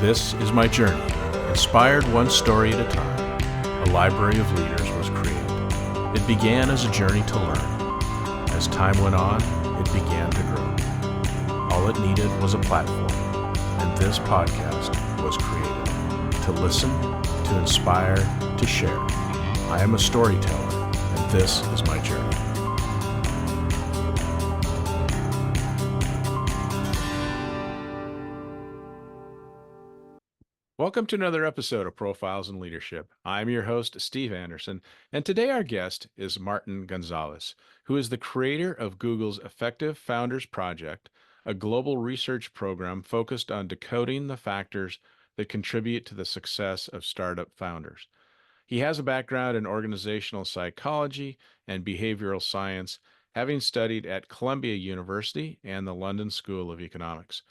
This is my journey. Inspired one story at a time, a library of leaders was created. It began as a journey to learn. As time went on, it began to grow. All it needed was a platform, and this podcast was created to listen, to inspire, to share. I am a storyteller, and this is my journey. Welcome to another episode of Profiles in Leadership. I'm your host, Steve Anderson, and today our guest is Martin Gonzalez, who is the creator of Google's Effective Founders Project, a global research program focused on decoding the factors that contribute to the success of startup founders. He has a background in organizational psychology and behavioral science, having studied at Columbia University and the London School of Economics.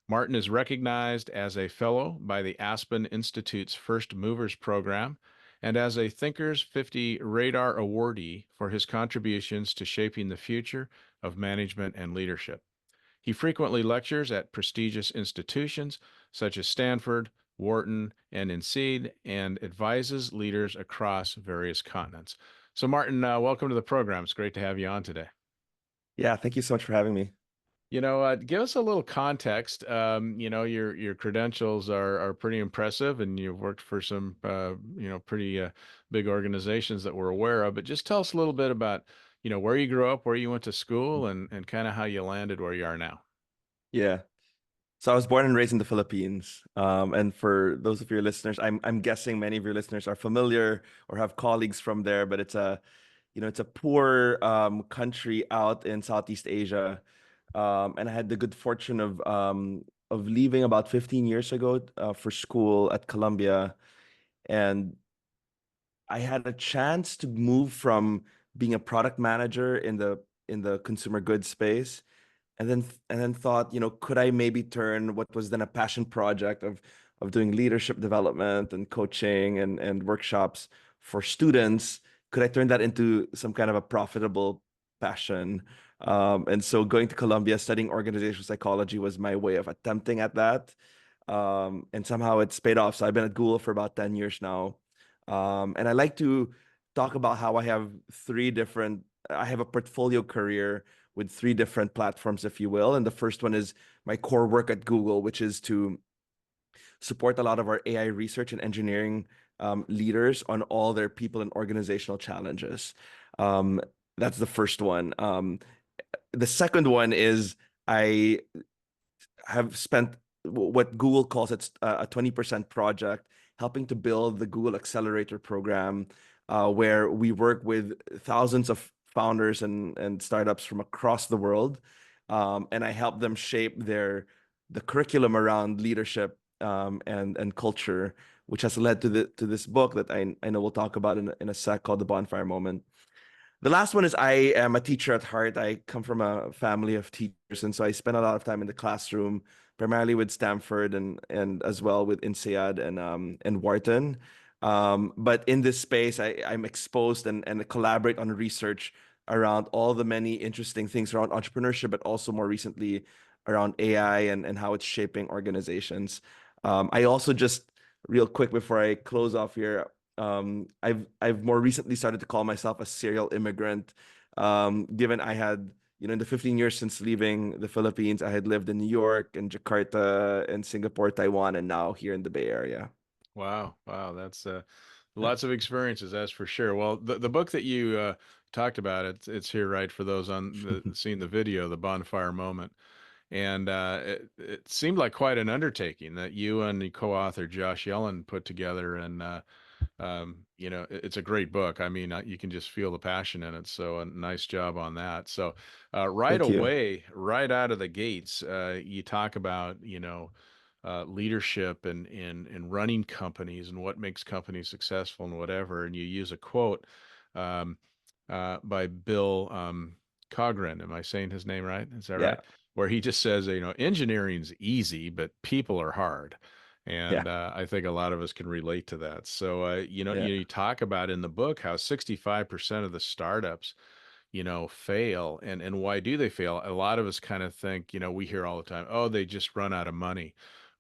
Martin is recognized as a fellow by the Aspen Institute's First Movers Program and as a Thinkers50 Radar awardee for his contributions to shaping the future of management and leadership. He frequently lectures at prestigious institutions such as Stanford, Wharton, and INSEAD, and advises leaders across various continents. So, Martin, welcome to the program. It's great to have you on today. Yeah, thank you so much for having me. Give us a little context. Your credentials are pretty impressive, and you've worked for some pretty big organizations that we're aware of. But just tell us a little bit about where you grew up, where you went to school, and kind of how you landed where you are now. Yeah. So I was born and raised in the Philippines. And for those of your listeners, I'm guessing many of your listeners are familiar or have colleagues from there, but it's a poor country out in Southeast Asia. And I had the good fortune of leaving about 15 years ago for school at Columbia. And I had a chance to move from being a product manager in the consumer goods space, and then thought, could I maybe turn what was then a passion project of doing leadership development and coaching and workshops for students, could I turn that into some kind of a profitable passion? And so going to Columbia, studying organizational psychology was my way of attempting at that. And somehow it's paid off. So I've been at Google for about 10 years now. And I like to talk about how I have a portfolio career with three different platforms, if you will. And the first one is my core work at Google, which is to support a lot of our AI research and engineering leaders on all their people and organizational challenges. That's the first one. The second one is I have spent what Google calls a 20% project, helping to build the Google Accelerator program, where we work with thousands of founders and startups from across the world, and I help them shape the curriculum around leadership and culture, which has led to this book that I know we'll talk about in a sec, called The Bonfire Moment. The last one is I am a teacher at heart. I come from a family of teachers, and so I spend a lot of time in the classroom, primarily with Stanford and as well with INSEAD and Wharton. But in this space, I'm exposed and collaborate on research around all the many interesting things around entrepreneurship, but also more recently around AI and how it's shaping organizations. I also just real quick before I close off here, I've more recently started to call myself a serial immigrant, given I had, in the 15 years since leaving the Philippines, I had lived in New York and Jakarta and Singapore, Taiwan, and now here in the Bay Area. Wow, that's lots of experiences, that's for sure. Well, the book that you talked about, it's here, right, for those seeing the video, The Bonfire Moment. And it seemed like quite an undertaking that you and the co-author Josh Yellen put together. And it's a great book. I mean, you can just feel the passion in it. So a nice job on that. So right Thank you. away, right out of the gates, you talk about, leadership and running companies and what makes companies successful and whatever. And you use a quote um, by Bill Cogran. Am I saying his name right? Is that Yeah. right? Where he just says, engineering's easy, but people are hard. Yeah. And I think a lot of us can relate to that. So, Yeah. you talk about in the book how 65% of the startups, fail. And why do they fail? A lot of us kind of think, we hear all the time, oh, they just run out of money.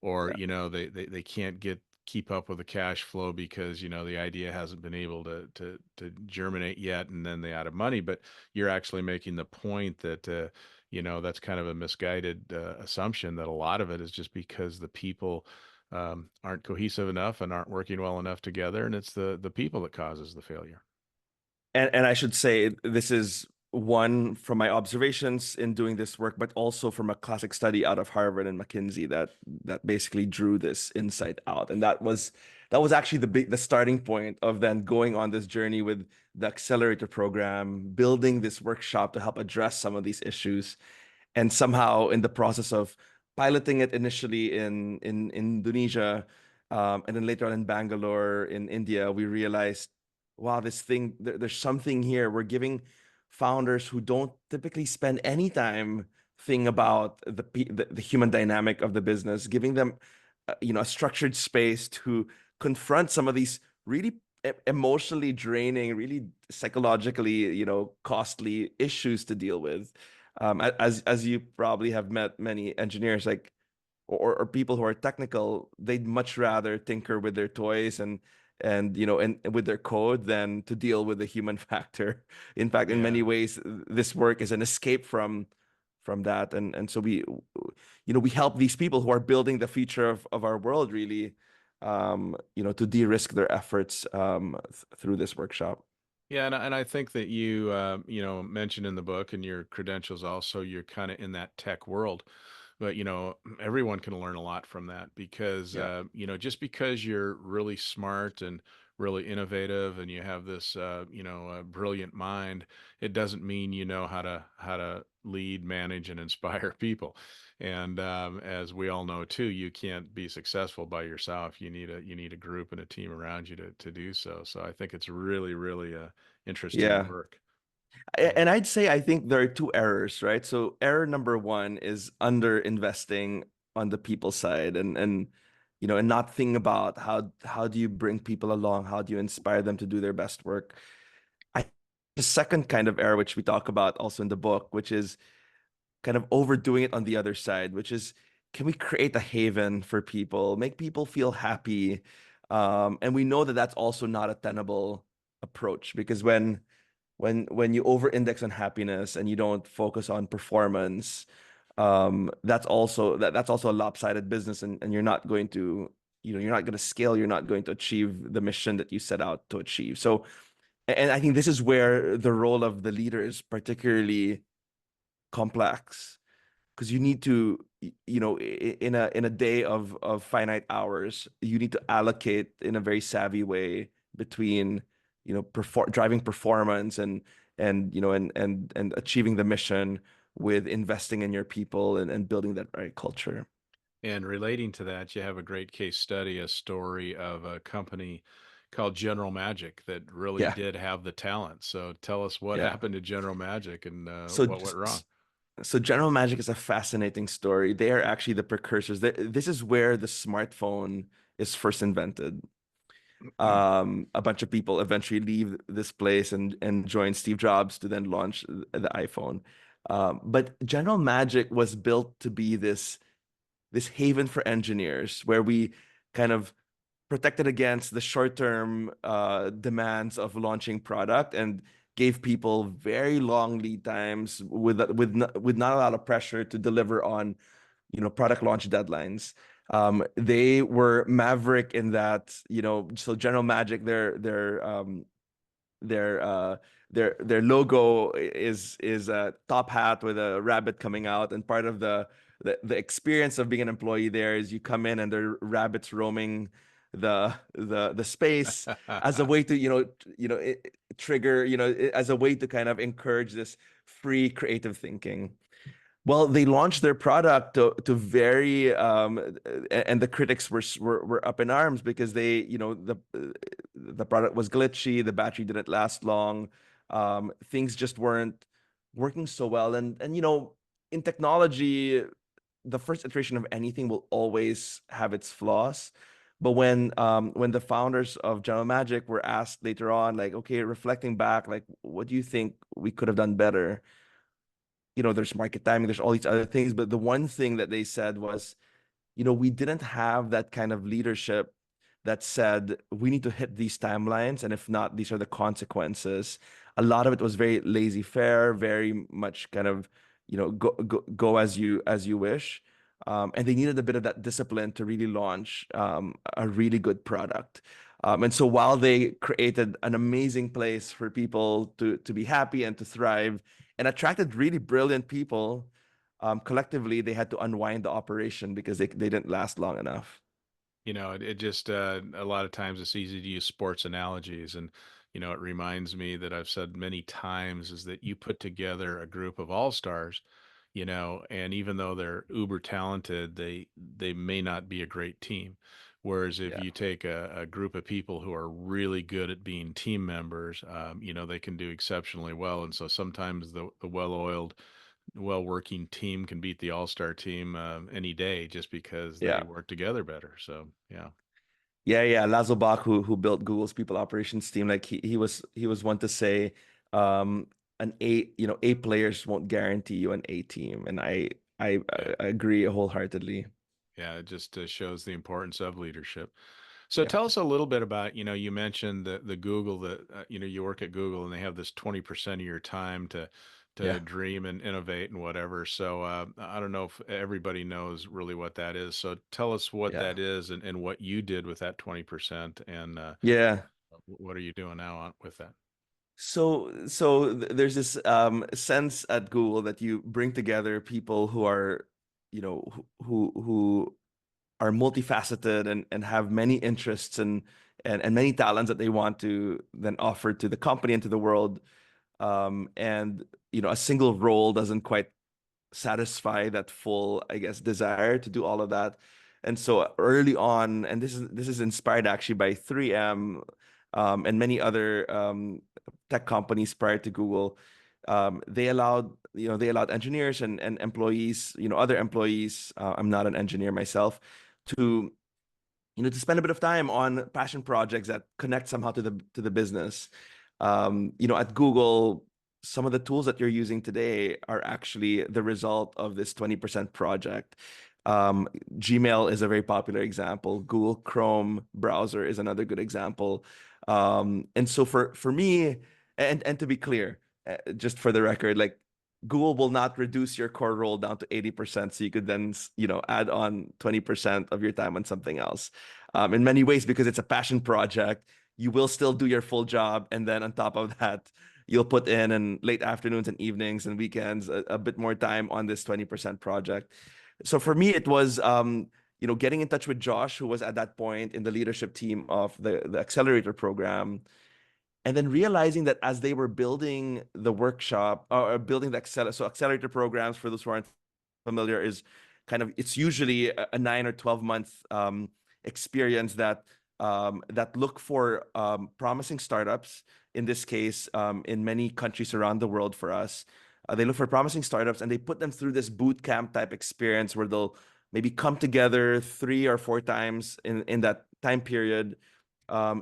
or Yeah. they can't keep up with the cash flow because the idea hasn't been able to germinate yet, and then they out of money. But you're actually making the point that that's kind of a misguided assumption, that a lot of it is just because the people aren't cohesive enough and aren't working well enough together, and it's the people that causes the failure. And I should say this is one from my observations in doing this work, but also from a classic study out of Harvard and McKinsey that basically drew this insight out. And that was actually the starting point of then going on this journey with the accelerator program, building this workshop to help address some of these issues. And somehow in the process of piloting it initially in Indonesia, and then later on in Bangalore in India, we realized, wow, there's something here. We're giving founders who don't typically spend any time thinking about the human dynamic of the business, giving them a structured space to confront some of these really emotionally draining, really psychologically costly issues to deal with. As you probably have met many engineers, like, or people who are technical, they'd much rather tinker with their toys and with their code than to deal with the human factor. In fact, in Yeah. many ways, this work is an escape from that. And so we help these people who are building the future of our world, really, to de-risk their efforts through this workshop. Yeah, and I think that you mentioned in the book, and your credentials also, you're kind of in that tech world. But everyone can learn a lot from that, because Yeah. just because you're really smart and really innovative and you have this brilliant mind, it doesn't mean you know how to lead, manage, and inspire people. And as we all know too, you can't be successful by yourself. You need a group and a team around you to do so. So I think it's really, really interesting Yeah. work. Yeah. And I'd say I think there are two errors, right? So error number one is under investing on the people side, and not thinking about how do you bring people along, how do you inspire them to do their best work. I The second kind of error, which we talk about also in the book, which is kind of overdoing it on the other side, which is, can we create a haven for people, make people feel happy? And we know that that's also not a tenable approach, because when you over index on happiness and you don't focus on performance, that's also a lopsided business, and you're not going to scale, you're not going to achieve the mission that you set out to achieve. So, and I think this is where the role of the leader is particularly complex, because you need to, in a day of finite hours, you need to allocate in a very savvy way between driving performance and achieving the mission, with investing in your people and building that right culture. And relating to that, you have a great case study, a story of a company called General Magic that really Yeah. did have the talent. So tell us what Yeah. happened to General Magic, and so what went wrong. so General Magic is a fascinating story. They are actually the precursors. This is where the smartphone is first invented. A bunch of people eventually leave this place and join Steve Jobs to then launch the iPhone. But General Magic was built to be this haven for engineers, where we kind of protected against the short-term demands of launching product, and gave people very long lead times with not a lot of pressure to deliver on product launch deadlines. They were maverick in that, so General Magic, their uh their logo is a top hat with a rabbit coming out, and part of the experience of being an employee there is you come in and there are rabbits roaming the space, as a way to trigger, as a way to kind of encourage this free creative thinking. Well, they launched their product to very and the critics were up in arms, because the product was glitchy, the battery didn't last long, things just weren't working so well, and in technology, the first iteration of anything will always have its flaws. But when the founders of General Magic were asked later on, like, okay, reflecting back, like, what do you think we could have done better? There's market timing, there's all these other things, but the one thing that they said was, we didn't have that kind of leadership that said we need to hit these timelines, and if not, these are the consequences. A lot of it was very laissez-faire, very much kind of, go as you wish. And they needed a bit of that discipline to really launch a really good product. And so while they created an amazing place for people to be happy and to thrive and attracted really brilliant people, collectively they had to unwind the operation because they didn't last long enough. It just a lot of times it's easy to use sports analogies, and it reminds me that I've said many times is that you put together a group of all-stars, and even though they're uber talented, they may not be a great team. Whereas if Yeah. you take a group of people who are really good at being team members, they can do exceptionally well. And so sometimes the well-oiled, well-working team can beat the all-star team any day just because they Yeah. work together better. So yeah, Yeah. Laszlo Bach, who built Google's people operations team, like he was one to say, um, an A players won't guarantee you an A team, and yeah, I agree wholeheartedly. yeah. It just shows the importance of leadership. So Yeah. tell us a little bit about, you mentioned the Google that you work at Google and they have this 20% of your time to Yeah. dream and innovate and whatever. So I don't know if everybody knows really what that is. So tell us what Yeah. that is and what you did with that 20% and Yeah. what are you doing now with that? There's this sense at Google that you bring together people who are, who are multifaceted and have many interests and many talents that they want to then offer to the company and to the world. And a single role doesn't quite satisfy that full, I guess, desire to do all of that. And so early on, and this is inspired actually by 3M, and many other tech companies prior to Google. They allowed engineers and employees, other employees. I'm not an engineer myself, to to spend a bit of time on passion projects that connect somehow to the business. At Google, some of the tools that you're using today are actually the result of this 20% project. Gmail is a very popular example. Google Chrome browser is another good example. And so for me, and to be clear, just for the record, like, Google will not reduce your core role down to 80%, so you could then, add on 20% of your time on something else. In many ways, because it's a passion project, you will still do your full job, and then on top of that, you'll put in late afternoons and evenings and weekends a bit more time on this 20% project. So for me, it was getting in touch with Josh, who was at that point in the leadership team of the accelerator program, and then realizing that as they were building the workshop or building the accelerator programs, for those who aren't familiar, is it's usually a 9 or 12 month experience that look for promising startups. In this case, in many countries around the world, for us, they look for promising startups and they put them through this boot camp type experience where they'll maybe come together 3 or 4 times in that time period.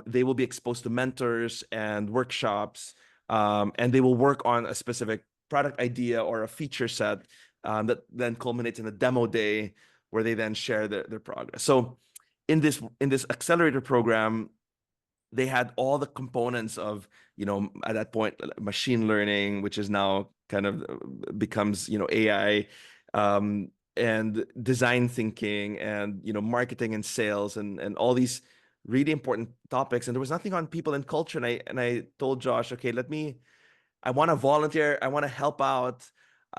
They will be exposed to mentors and workshops, and they will work on a specific product idea or a feature set, that then culminates in a demo day where they then share their progress. So in this accelerator program, they had all the components of, at that point, machine learning, which is now kind of becomes, AI, and design thinking, and marketing and sales, and all these really important topics. And there was nothing on people and culture. And I told Josh, okay, I want to volunteer. I want to help out.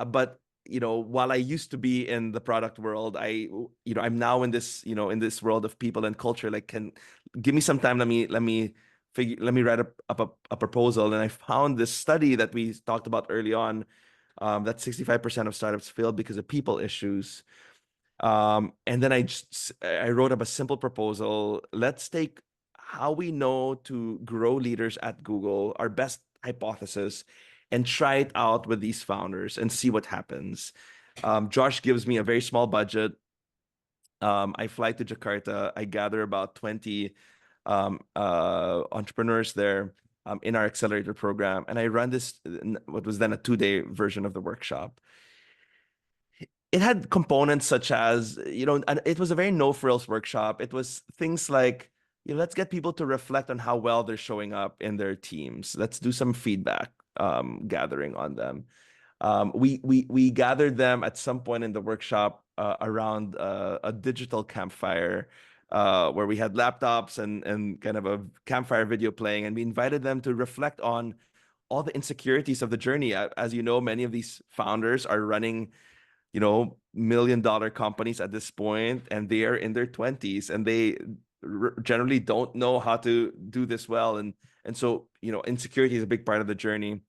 But while I used to be in the product world, I'm now in this world of people and culture. Like, can give me some time. Let me write up a proposal. And I found this study that we talked about early on, that 65% of startups failed because of people issues. And then I wrote up a simple proposal. Let's take how we know to grow leaders at Google, our best hypothesis, and try it out with these founders and see what happens. Josh gives me a very small budget. I fly to Jakarta. I gather about 20 entrepreneurs there, in our accelerator program, and I run this what was then a 2-day version of the workshop. it had components such as, and it was a very no frills workshop. It was things like, let's get people to reflect on how well they're showing up in their teams. Let's do some feedback gathering on them. We gathered them at some point in the workshop around a digital campfire where we had laptops and kind of a campfire video playing, and we invited them to reflect on all the insecurities of the journey. As you know, many of these founders are running, $1 million companies at this point, and they are in their 20s, and they generally don't know how to do this well. And so, insecurity is a big part of the journey.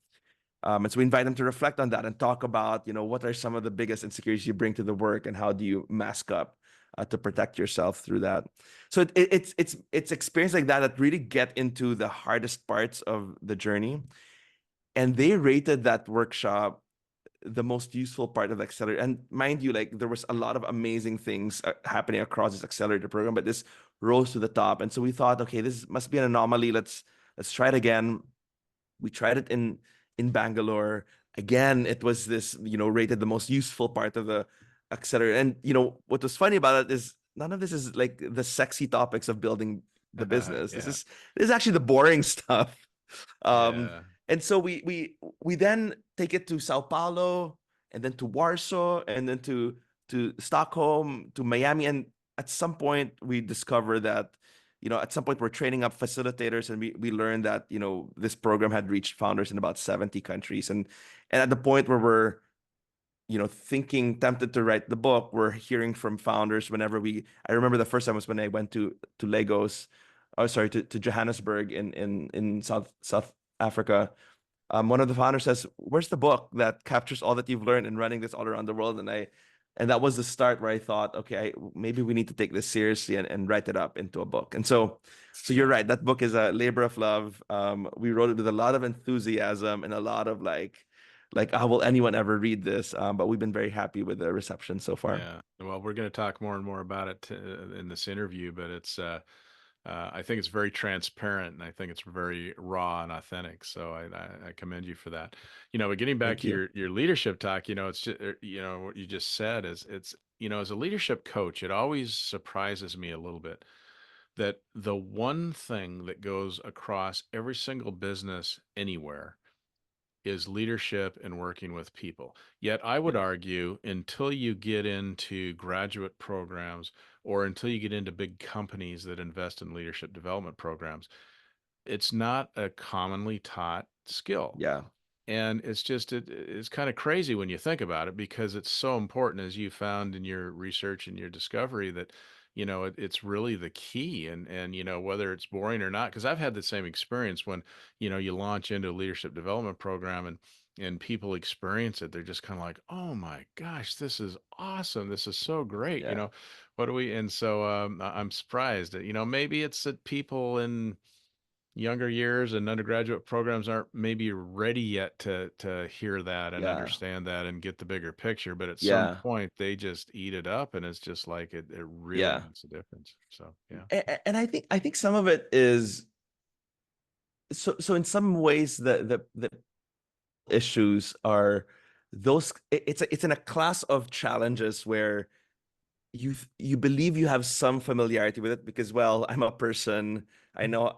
And so we invite them to reflect on that and talk about, what are some of the biggest insecurities you bring to the work, and how do you mask up to protect yourself through that. So it's experience like that that really get into the hardest parts of the journey. And they rated that workshop the most useful part of the accelerator. And mind you, like, there was a lot of amazing things happening across this accelerator program, but this rose to the top. And so we thought, okay, this must be an anomaly. Let's try it again. We tried it in Bangalore. Again, it was this, rated the most useful part of the accelerator. And what was funny about it is none of this is like the sexy topics of building the business. This Yeah. is actually the boring stuff. Um, Yeah. and so we then take it to Sao Paulo, and then to Warsaw, and then to Stockholm, to Miami. And at some point we discover that, at some point we're training up facilitators, and we learned that, this program had reached founders in about 70 countries. And at the point where we're, tempted to write the book, we're hearing from founders whenever I remember the first time was when I went to Lagos, oh, sorry, to Johannesburg in South Africa. One of the founders says, "Where's the book that captures all that you've learned in running this all around the world?" And that was the start where I thought, okay, maybe we need to take this seriously and write it up into a book. And so you're right. That book is a labor of love. We wrote it with a lot of enthusiasm and a lot of like, how will anyone ever read this? But we've been very happy with the reception so far. Yeah. Well, we're going to talk more and more about it in this interview, but I think it's very transparent, and I think it's very raw and authentic. So I commend you for that. But getting back Thank to you. your leadership talk, it's just, what you just said is as a leadership coach, it always surprises me a little bit that the one thing that goes across every single business anywhere is leadership and working with people. Yet I would Yeah. argue until you get into graduate programs or until you get into big companies that invest in leadership development programs, it's not a commonly taught skill. Yeah. And it's kind of crazy when you think about it, because it's so important, as you found in your research and your discovery, that it's really the key. And whether it's boring or not, because I've had the same experience when you launch into a leadership development program, and people experience it, they're just kind of like, oh my gosh, this is awesome, this is so great, Yeah. what do we and so I'm surprised that maybe it's that people in younger years and undergraduate programs aren't maybe ready yet to hear that and Yeah. understand that and get the bigger picture, but at some Yeah. point they just eat it up, and it's just like it really Yeah. makes a difference. So yeah. And I think some of it is, so in some ways the issues are those, it's in a class of challenges where you believe you have some familiarity with it because, well, I'm a person. I know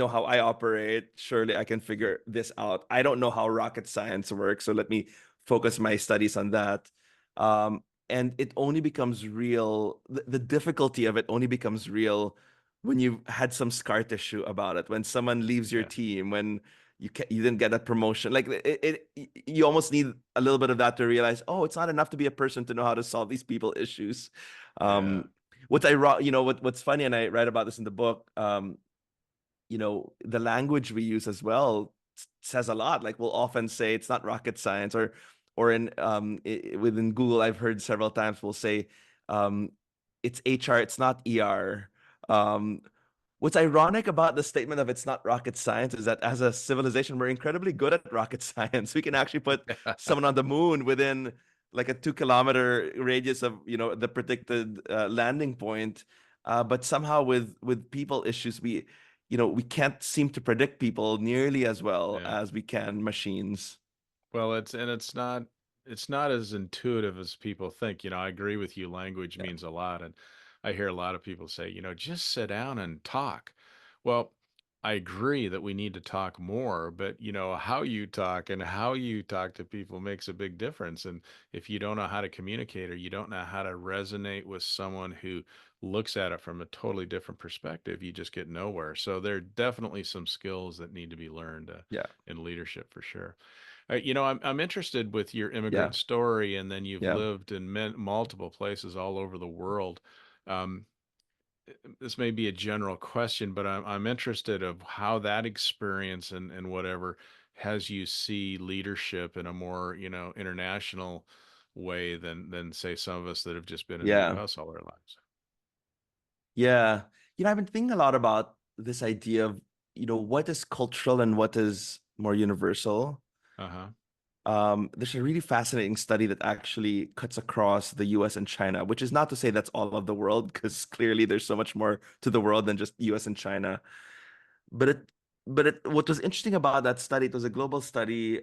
how I operate. Surely I can figure this out. I don't know how rocket science works, so let me focus my studies on that. And it only becomes real. The difficulty of it only becomes real when you've had some scar tissue about it. When someone leaves your Yeah. team, when you didn't get that promotion, like you almost need a little bit of that to realize, oh, it's not enough to be a person to know how to solve these people issues. Yeah. um what's funny, and I write about this in the book, the language we use as well says a lot. Like, we'll often say it's not rocket science, or within Google, I've heard several times we'll say, um it's HR, it's not ER. um What's ironic about the statement of it's not rocket science is that as a civilization, we're incredibly good at rocket science. We can actually put someone on the moon within like a 2 kilometer radius of, the predicted landing point. But somehow with people issues, we can't seem to predict people nearly as well Yeah. as we can machines. Well, it's not. it's not as intuitive as people think. I agree with you. Language Yeah, means a lot. And I hear a lot of people say, just sit down and talk. Well, I agree that we need to talk more, but how you talk and how you talk to people makes a big difference. And if you don't know how to communicate or you don't know how to resonate with someone who looks at it from a totally different perspective, you just get nowhere. So there are definitely some skills that need to be learned yeah, in leadership for sure. I'm interested with your yeah, immigrant story, and then you've yeah, lived in multiple places all over the world. Um, this may be a general question, but I'm interested of how that experience and whatever has you see leadership in a more international way than say some of us that have just been in the yeah, U.S. all our lives. yeah. I've been thinking a lot about this idea of, what is cultural and what is more universal. Uh-huh. There's a really fascinating study that actually cuts across the US and China, which is not to say that's all of the world, because clearly there's so much more to the world than just US and China. But what was interesting about that study, it was a global study.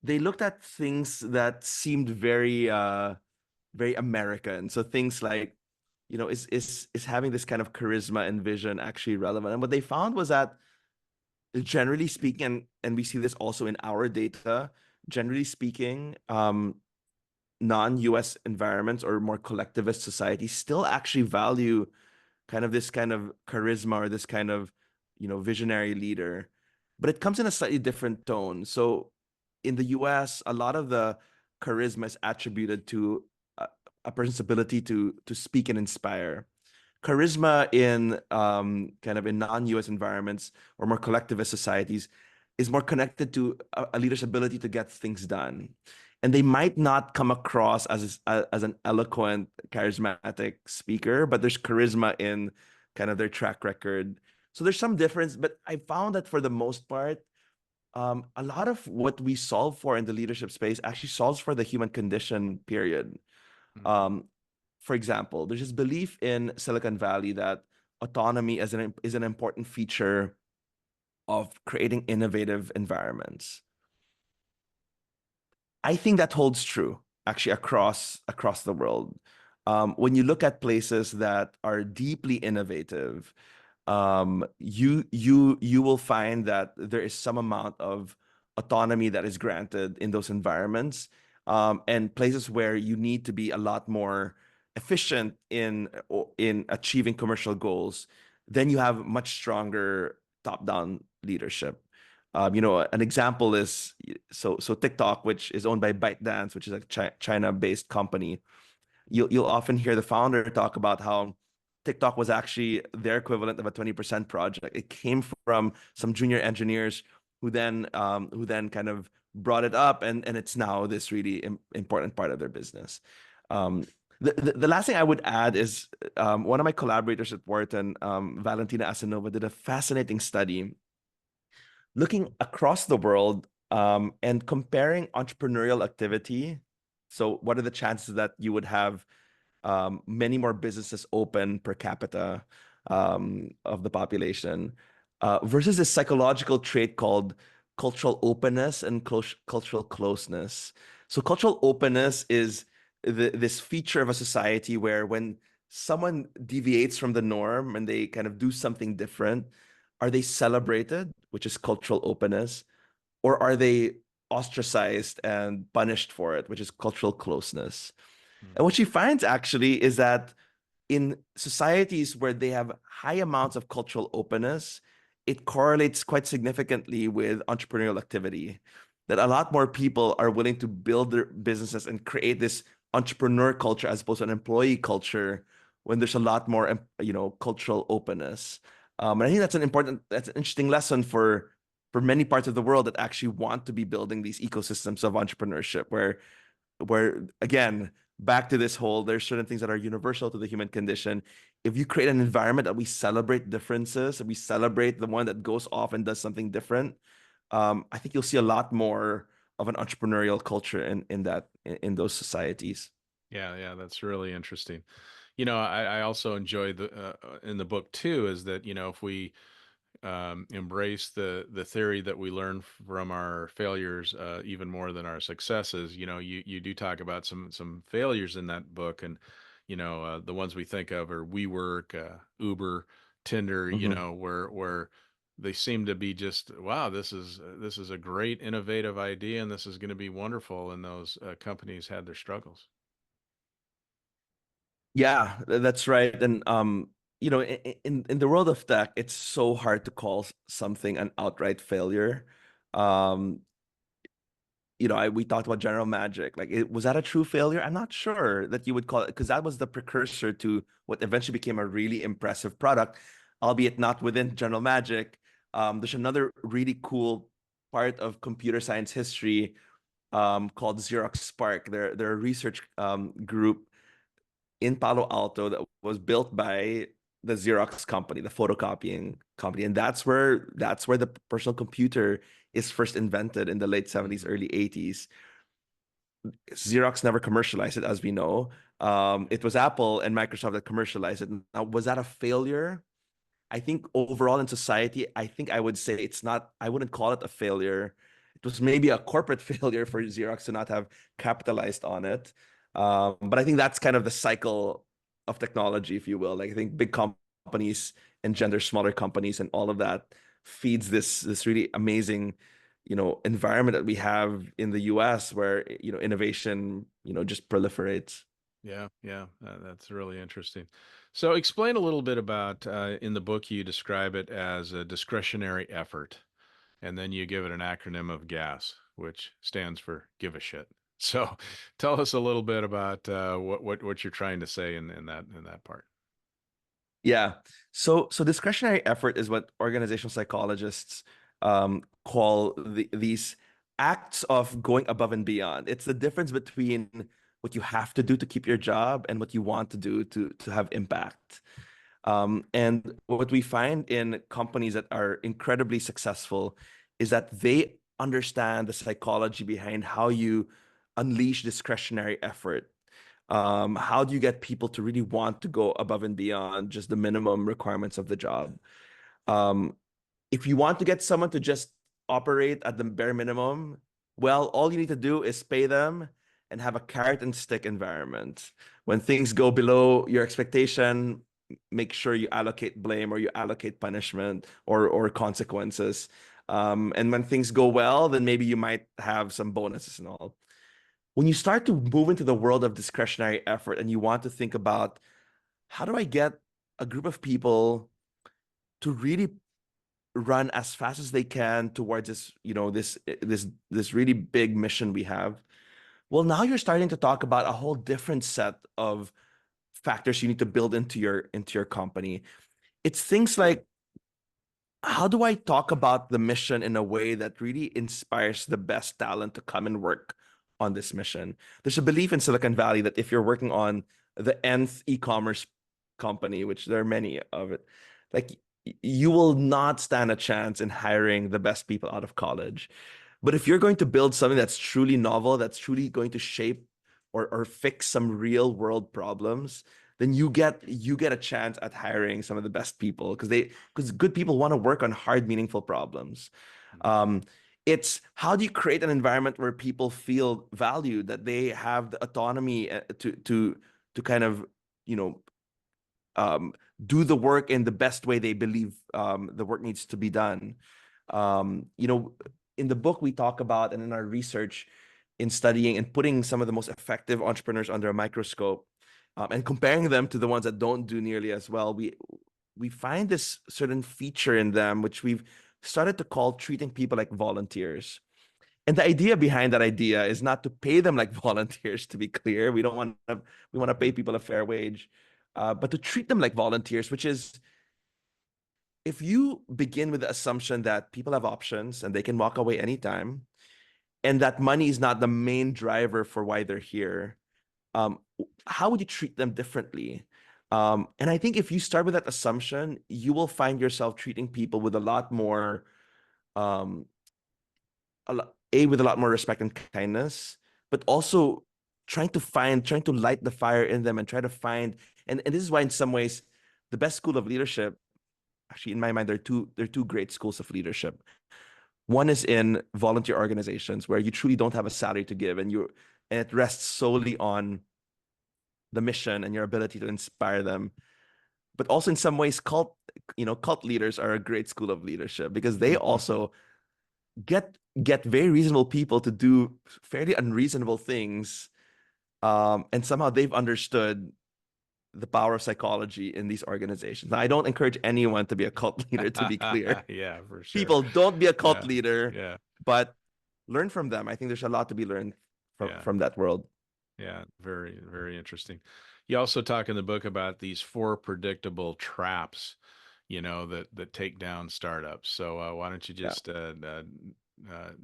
They looked at things that seemed very American. So things like, is having this kind of charisma and vision actually relevant? And what they found was that generally speaking, and we see this also in our data, generally speaking, non-US environments or more collectivist societies still actually value kind of this kind of charisma or this kind of, visionary leader, but it comes in a slightly different tone. So in the US, a lot of the charisma is attributed to a person's ability to speak and inspire. Charisma in kind of in non-US environments or more collectivist societies is more connected to a leader's ability to get things done. And they might not come across as an eloquent, charismatic speaker, but there's charisma in kind of their track record. So there's some difference, but I found that for the most part, a lot of what we solve for in the leadership space actually solves for the human condition, period. Mhm. Um, for example, there's this belief in Silicon Valley that autonomy is an important feature of creating innovative environments. I think that holds true actually across the world. When you look at places that are deeply innovative, you will find that there is some amount of autonomy that is granted in those environments, and places where you need to be a lot more efficient in achieving commercial goals, then you have much stronger top-down leadership. An example is so TikTok, which is owned by ByteDance, which is a China-based company. You'll often hear the founder talk about how TikTok was actually their equivalent of a 20% project. It came from some junior engineers who then kind of brought it up, and it's now this really important part of their business. Um, the last thing I would add is one of my collaborators at Wharton, Valentina Asanova, did a fascinating study looking across the world and comparing entrepreneurial activity. So, what are the chances that you would have many more businesses open per capita of the population versus this psychological trait called cultural openness and cultural closeness. So, cultural openness is this feature of a society where when someone deviates from the norm and they kind of do something different, are they celebrated, which is cultural openness, or are they ostracized and punished for it, which is cultural closeness? And what Mhm. she finds actually is that in societies where they have high amounts of cultural openness, it correlates quite significantly with entrepreneurial activity. That a lot more people are willing to build their businesses and create this entrepreneur culture as opposed to an employee culture when there's a lot more, cultural openness. And I think that's an interesting lesson for many parts of the world that actually want to be building these ecosystems of entrepreneurship, where again, back to this whole, there's certain things that are universal to the human condition. If you create an environment that we celebrate differences, that we celebrate the one that goes off and does something different, I think you'll see a lot more of an entrepreneurial culture in those societies. Yeah, yeah, that's really interesting. I also enjoy the in the book too is that if we embrace the theory that we learn from our failures even more than our successes. You do talk about some failures in that book, and the ones we think of are WeWork, Uber, Tinder. Mhm. Where they seem to be just, wow, this is a great innovative idea, and this is going to be wonderful. And those companies had their struggles. Yeah, that's right. And in the world of tech, it's so hard to call something an outright failure. Um, we talked about General Magic. Like, was that a true failure? I'm not sure that you would call it, because that was the precursor to what eventually became a really impressive product, albeit not within General Magic. There's another really cool part of computer science history called Xerox Spark. They're a research group in Palo Alto that was built by the Xerox company, the photocopying company, and that's where the personal computer is first invented in the late 70s, Mhm. early 80s. Xerox never commercialized it, as we know. It was Apple and Microsoft that commercialized it. Now, was that a failure? I think overall in society, I think I would say it's not, I wouldn't call it a failure. It was maybe a corporate failure for Xerox to not have capitalized on it. But I think that's kind of the cycle of technology, if you will. Like, I think big companies engender smaller companies, and all of that feeds this really amazing, environment that we have in the US where, innovation, just proliferates. Yeah, yeah, that's really interesting. So, explain a little bit about in the book, you describe it as a discretionary effort, and then you give it an acronym of GAS, which stands for give a shit. So, tell us a little bit about what you're trying to say in that part. Yeah. So discretionary effort is what organizational psychologists call these acts of going above and beyond. It's the difference between what you have to do to keep your job and what you want to do to have impact. And what we find in companies that are incredibly successful is that they understand the psychology behind how you unleash discretionary effort. How do you get people to really want to go above and beyond just the minimum requirements of the job? Um, if you want to get someone to just operate at the bare minimum, well, all you need to do is pay them and have a carrot and stick environment. When things go below your expectation, make sure you allocate blame or you allocate punishment or consequences. And when things go well, then maybe you might have some bonuses and all. When you start to move into the world of discretionary effort and you want to think about how do I get a group of people to really run as fast as they can towards this really big mission we have. Well, now you're starting to talk about a whole different set of factors you need to build into your company. It's things like, how do I talk about the mission in a way that really inspires the best talent to come and work on this mission? There's a belief in Silicon Valley that if you're working on the nth e-commerce company, which there are many of it, like, you will not stand a chance in hiring the best people out of college. But if you're going to build something that's truly novel, that's truly going to shape or fix some real world problems, then you get a chance at hiring some of the best people, because good people want to work on hard, meaningful problems. Mhm. Um, it's how do you create an environment where people feel valued, that they have the autonomy to kind of, you know um, do the work in the best way they believe the work needs to be done. Um, you know, in the book we talk about, and in our research in studying and putting some of the most effective entrepreneurs under a microscope, and comparing them to the ones that don't do nearly as well, we find this certain feature in them, which we've started to call treating people like volunteers. And the idea behind that idea is not to pay them like volunteers, to be clear. We want to pay people a fair wage, but to treat them like volunteers, which is, if you begin with the assumption that people have options and they can walk away anytime, and that money is not the main driver for why they're here, um, how would you treat them differently? And I think if you start with that assumption, you will find yourself treating people with a lot more, um, with a lot more respect and kindness, but also trying to light the fire in them and try to find, and this is why in some ways the best school of leadership actually, in my mind, there are two great schools of leadership. One is in volunteer organizations where you truly don't have a salary to give, and it rests solely on the mission and your ability to inspire them. But also in some ways, cult leaders are a great school of leadership because they also get very reasonable people to do fairly unreasonable things, and somehow they've understood the power of psychology in these organizations. Now, I don't encourage anyone to be a cult leader, to be clear. Yeah, for sure. People, don't be a cult Yeah, leader, yeah, but learn from them. I think there's a lot to be learned yeah, from that world. yeah. Very, very interesting. You also talk in the book about these four predictable traps, that take down startups. So why don't you Yeah. just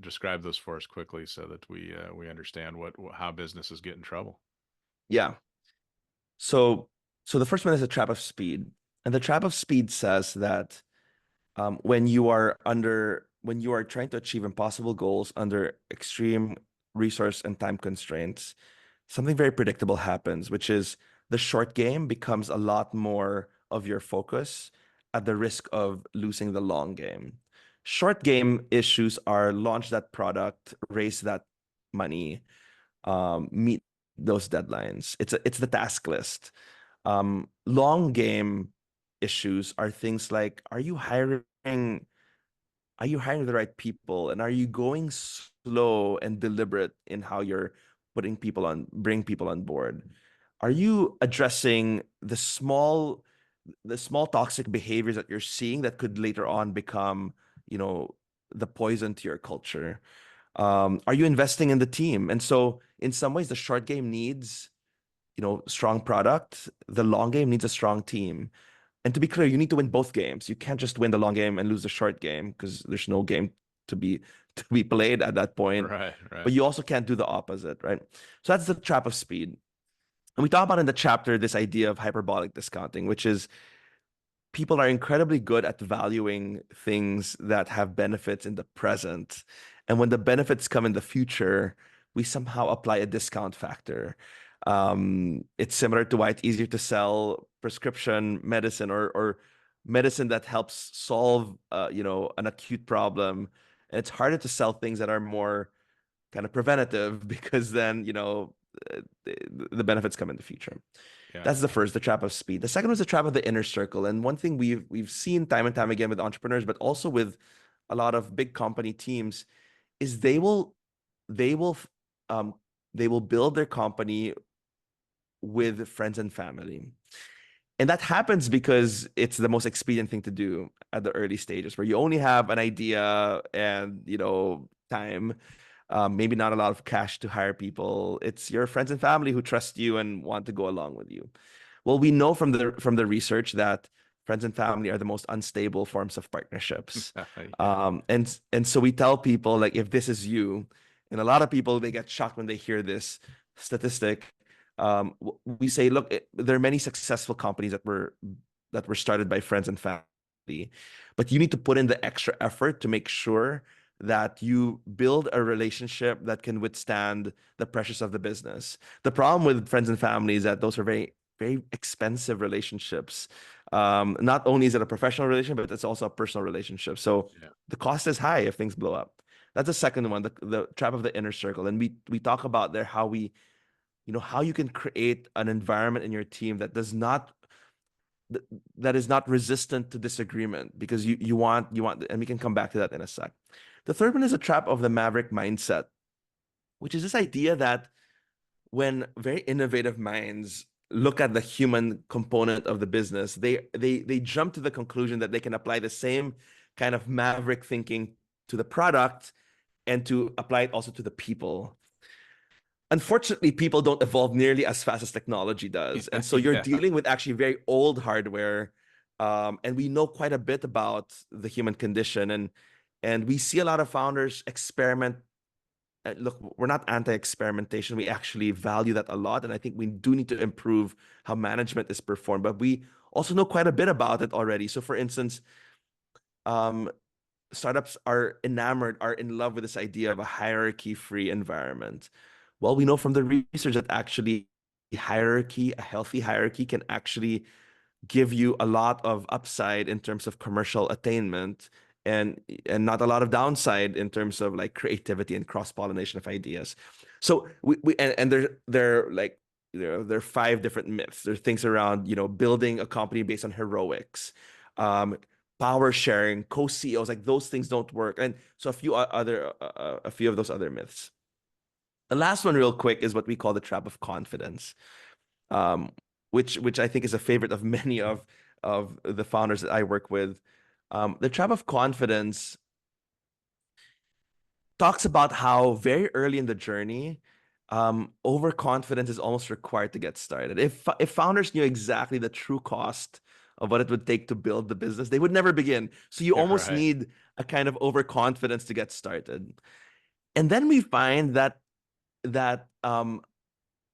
describe those for us quickly so that we understand how businesses get in trouble? Yeah. So the first one is the trap of speed. And the trap of speed says that when you are trying to achieve impossible goals under extreme resource and time constraints, something very predictable happens, which is the short game becomes a lot more of your focus at the risk of losing the long game. Short game issues are launch that product, raise that money, meet those deadlines. It's the task list. Long game issues are things like, are you hiring the right people, and are you going slow and deliberate in how you're bring people on board? Are you addressing the small toxic behaviors that you're seeing that could later on become, you know, the poison to your culture? Are you investing in the team? And so in some ways, the short game needs, strong product. The long game needs a strong team. And to be clear, you need to win both games. You can't just win the long game and lose the short game because there's no game to be to be played at that point. Right, right. But you also can't do the opposite, right? So that's the trap of speed. And we talk about in the chapter this idea of hyperbolic discounting, which is people are incredibly good at valuing things that have benefits in the present. And when the benefits come in the future, we somehow apply a discount factor. It's similar to why it's easier to sell prescription medicine or medicine that helps solve, an acute problem. And it's harder to sell things that are more kind of preventative because then, the benefits come in the future. Yeah. That's the first, the trap of speed. The second was the trap of the inner circle. And one thing we've seen time and time again with entrepreneurs, but also with a lot of big company teams, is they will um they will build their company with friends and family. And that happens because it's the most expedient thing to do at the early stages where you only have an idea and, time, maybe not a lot of cash to hire people. It's your friends and family who trust you and want to go along with you. Well, we know from the research that friends and family are the most unstable forms of partnerships. Yeah. And so we tell people, like, if this is you, and a lot of people, they get shocked when they hear this statistic. We say, look, there are many successful companies that were started by friends and family, but you need to put in the extra effort to make sure that you build a relationship that can withstand the pressures of the business. The problem with friends and family is that those are very, very expensive relationships. Not only is it a professional relationship, but it's also a personal relationship. So Yeah. the cost is high if things blow up. That's the second one, the trap of the inner circle. And we talk about there how you can create an environment in your team that is not resistant to disagreement because you want, and we can come back to that in a sec. The third one is a trap of the maverick mindset, which is this idea that when very innovative minds look at the human component of the business, they jump to the conclusion that they can apply the same kind of maverick thinking to the product and to apply it also to the people. Unfortunately, people don't evolve nearly as fast as technology does. And so you're Yeah. dealing with actually very old hardware. And we know quite a bit about the human condition. And we see a lot of founders experiment. Look, we're not anti-experimentation. We actually value that a lot. And I think we do need to improve how management is performed. But we also know quite a bit about it already. So for instance, startups are in love with this idea of a hierarchy-free environment. Well, we know from the research that actually a healthy hierarchy can actually give you a lot of upside in terms of commercial attainment, and not a lot of downside in terms of like creativity and cross-pollination of ideas. So and there like there are five different myths. There are things around, building a company based on heroics, um, power sharing, co-CEOs, like those things don't work. And so a few of those other myths. The last one, real quick, is what we call the trap of confidence, um, which I think is a favorite of many of the founders that I work with. The trap of confidence talks about how very early in the journey, overconfidence is almost required to get started. If founders knew exactly the true cost of what it would take to build the business, they would never begin. So you almost Right. need a kind of overconfidence to get started. And then we find that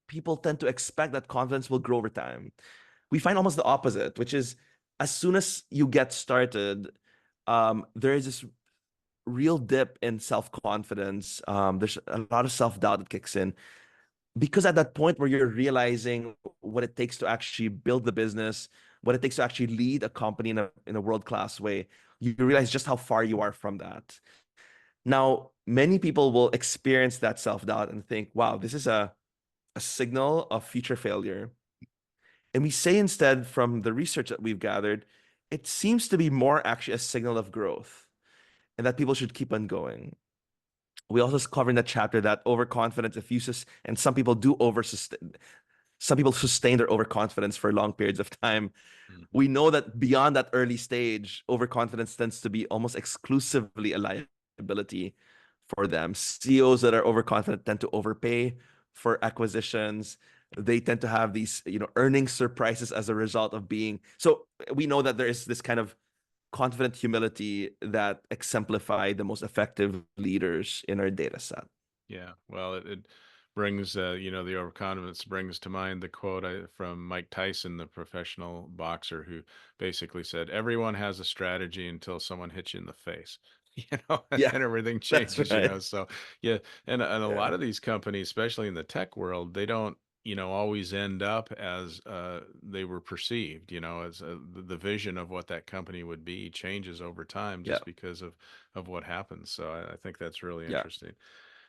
people tend to expect that confidence will grow over time. We find almost the opposite, which is as soon as you get started, there is this real dip in self-confidence. There's a lot of self-doubt that kicks in because at that point where you're realizing what it takes to actually build the business, what it takes to actually lead a company in a world-class way, you realize just how far you are from that. Now, many people will experience that self-doubt and think, wow, this is a signal of future failure. And we say instead, from the research that we've gathered, it seems to be more actually a signal of growth and that people should keep on going. We also cover in that chapter that overconfidence diffuses, and some people do over sustain. Some people sustain their overconfidence for long periods of time. Mhm. We know that beyond that early stage, overconfidence tends to be almost exclusively a liability for them. CEOs that are overconfident tend to overpay for acquisitions. They tend to have these, earnings surprises as a result of being. So we know that there is this kind of confident humility that exemplify the most effective leaders in our data set. Yeah, well, it brings, the overconfidence brings to mind the quote from Mike Tyson, the professional boxer, who basically said, "Everyone has a strategy until someone hits you in the face." And Yeah, then everything that's changes, right. So, yeah, and a Yeah, lot of these companies, especially in the tech world, they don't, always end up as they were perceived, as the vision of what that company would be changes over time yeah, just because of what happens. So I think that's really yeah. interesting.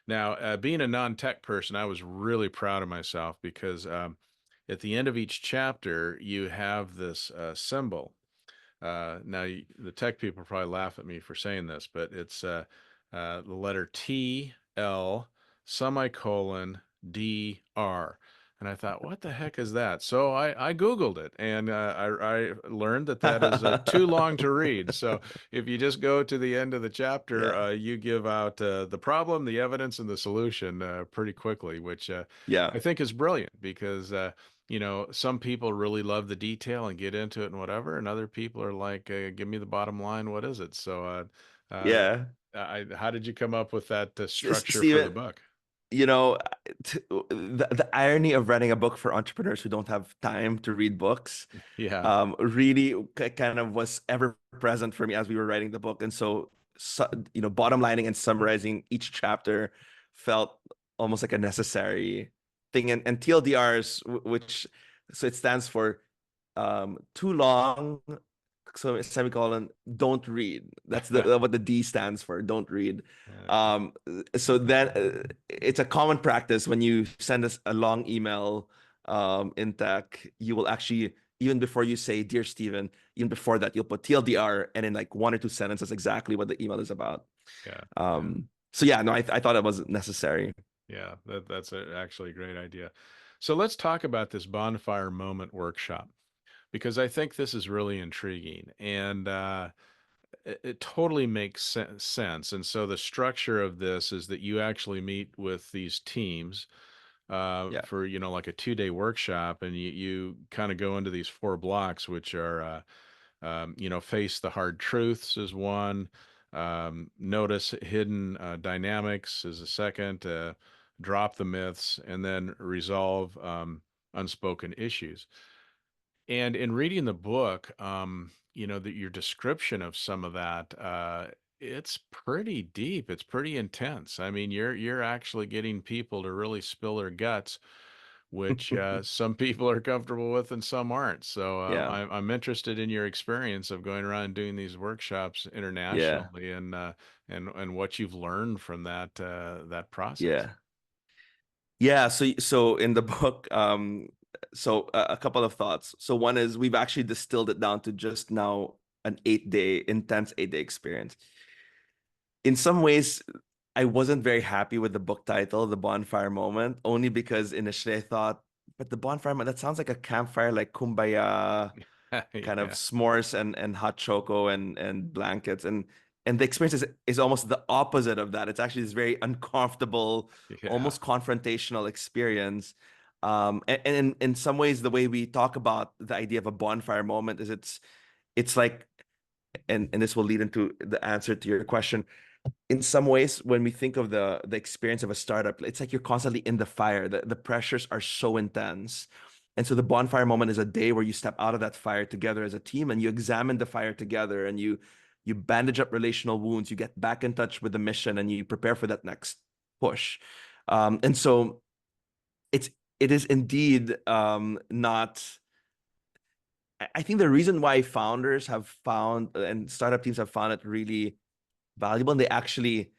Now, being a non-tech person, I was really proud of myself because at the end of each chapter, you have this symbol. Now, the tech people probably laugh at me for saying this, but it's the letter T, L, semicolon, D, R. And I thought, what the heck is that? So I Googled it, and I learned that is too long to read. So if you just go to the end of the chapter, Yeah, you give out the problem, the evidence, and the solution pretty quickly, which yeah, I think is brilliant because some people really love the detail and get into it and whatever, and other people are like, give me the bottom line. What is it? So, uh, yeah. how did you come up with that structure for the Steven, book? you know, the irony of writing a book for entrepreneurs who don't have time to read books, Yeah. really kind of was ever present for me as we were writing the book. And so bottom lining and summarizing each chapter felt almost like a necessary thing. And TLDRs, which so it stands for too long, so semicolon, don't read. That's what the D stands for, don't read. Uh, Um, so then it's a common practice when you send us a long email in tech, you will actually, even before you say, Dear Steven, even before that, you'll put TLDR and in like one or two sentences exactly what the email is about. yeah. Yeah. So yeah, no, I thought it was necessary. Yeah. That's actually a great idea. So let's talk about this bonfire moment workshop because I think this is really intriguing and it totally makes sense. And so the structure of this is that you actually meet with these teams Yeah, for like a 2-day workshop, and you kind of go into these 4 blocks, which are face the hard truths is one, notice hidden dynamics is a second, drop the myths, and then resolve unspoken issues. And in reading the book, your description of some of that, it's pretty deep. It's pretty intense. I mean, you're actually getting people to really spill their guts which some people are comfortable with and some aren't. So Yeah. I'm interested in your experience of going around and doing these workshops Yeah. internationally, and what you've learned from that process. Yeah. Yeah, so in the book, so a couple of thoughts. So one is we've actually distilled it down to just now an 8-day, intense 8-day experience. In some ways, I wasn't very happy with the book title, The Bonfire Moment, only because initially I thought, but the bonfire moment, that sounds like a campfire, like kumbaya, kind of Yeah, s'mores and hot choco and blankets, and the experience is almost the opposite of that. It's actually this very uncomfortable, yeah, almost confrontational experience. And in some ways, the way we talk about the idea of a bonfire moment is it's like, and this will lead into the answer to your question. In some ways, when we think of the experience of a startup, it's like you're constantly in the fire. The pressures are so intense. And so the bonfire moment is a day where you step out of that fire together as a team and you examine the fire together, and you bandage up relational wounds, you get back in touch with the mission, and you prepare for that next push. And so it's it is indeed not. I think the reason why founders have found and startup teams have found it really valuable, and they actually